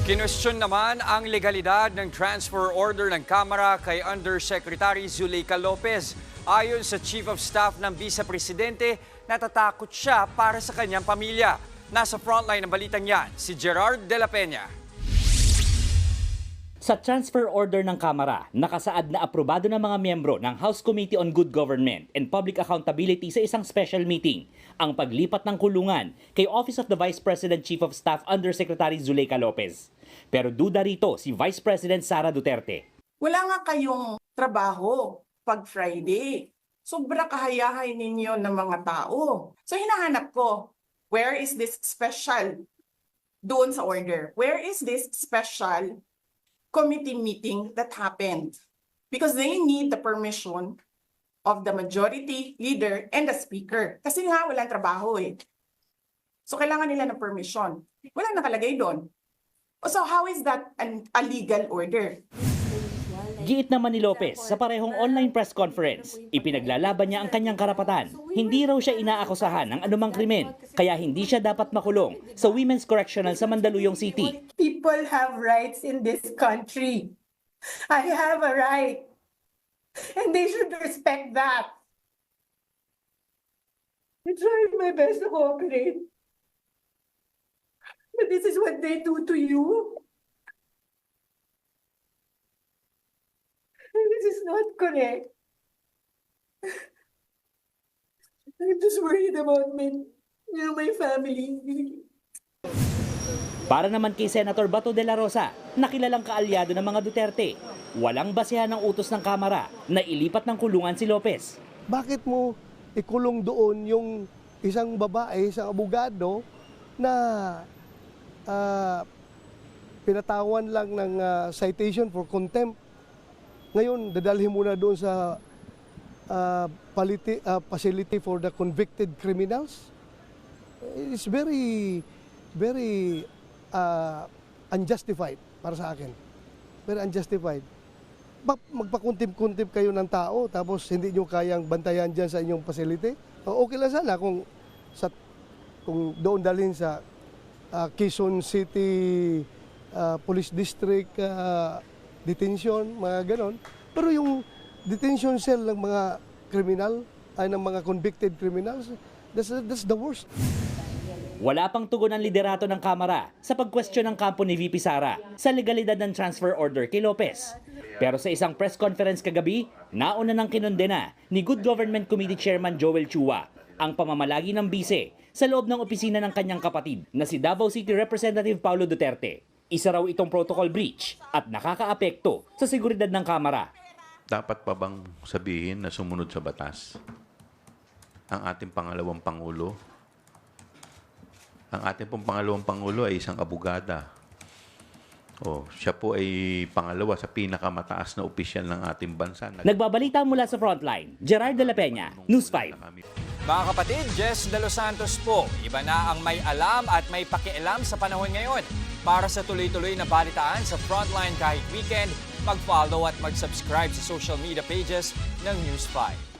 Kinwestiyon naman ang legalidad ng transfer order ng Kamara kay Undersecretary Zuleika Lopez. Ayon sa Chief of Staff ng Vice Presidente, natatakot siya para sa kanyang pamilya. Nasa frontline ng balitang yan, si Gerard de la Peña. Sa transfer order ng Kamara, nakasaad na aprobado ng mga miyembro ng House Committee on Good Government and Public Accountability sa isang special meeting ang paglipat ng kulungan kay Office of the Vice President Chief of Staff Undersecretary Zuleika Lopez. Pero duda rito si Vice President Sara Duterte. Wala nga kayong trabaho pag Friday. Sobra kahayahay ninyo ng mga tao. So hinahanap ko, where is this special doon sa order? Where is this special committee meeting that happened? Because they need the permission of the majority leader and the speaker. Kasi nga walang trabaho eh. So kailangan nila ng permission. Walang nakalagay doon. So how is that a legal order? Giit naman ni Lopez sa parehong online press conference, ipinaglalaban niya ang kanyang karapatan. Hindi raw siya inaakusahan ng anumang krimen, kaya hindi siya dapat makulong sa Women's Correctional sa Mandaluyong City. People have rights in this country. I have a right. And they should respect that. I tried my best to cooperate. But this is what they do to you. And this is not correct. I'm just worried about my family. Para naman kay Senator Bato de la Rosa, nakilalang kaalyado ng mga Duterte, walang basehan ng utos ng Kamara na ilipat ng kulungan si Lopez. Bakit mo ikulong doon yung isang babae, isang abogado na pinatawan lang ng citation for contempt? Ngayon, dadalhin mo na doon sa facility for the convicted criminals. It's very unjustified para sa akin. Very unjustified. Magpakuntip-kuntip kayo ng tao tapos hindi nyo kayang bantayan dyan sa inyong facility. Okay lang sana kung doon dalhin sa Quezon City Police District detention, mga ganon. Pero yung detention cell ng mga criminal, ay ng mga convicted criminals, that's the worst. Wala pang tugon ang liderato ng Kamara sa pagkwestiyon ng kampo ni VP Sara sa legalidad ng transfer order kay Lopez. Pero sa isang press conference kagabi, nauna nang kinondena ni Good Government Committee Chairman Joel Chua ang pamamalagi ng bise sa loob ng opisina ng kanyang kapatid na si Davao City Representative Paulo Duterte. Isa raw itong protocol breach at nakakaapekto sa seguridad ng Kamara. Dapat pa bang sabihin na sumunod sa batas ang ating pangalawang Pangulo? Ang ating pong pangalawang Pangulo ay isang abogada. Siya po ay pangalawa sa pinakamataas na opisyal ng ating bansa. Nagbabalita mula sa frontline, Gerard de la Peña, News 5. Mga kapatid, Jess De Los Santos po. Iba na ang may alam at may pakialam sa panahon ngayon. Para sa tuloy-tuloy na balitaan sa Frontline kahit weekend, mag-follow at mag-subscribe sa social media pages ng News 5.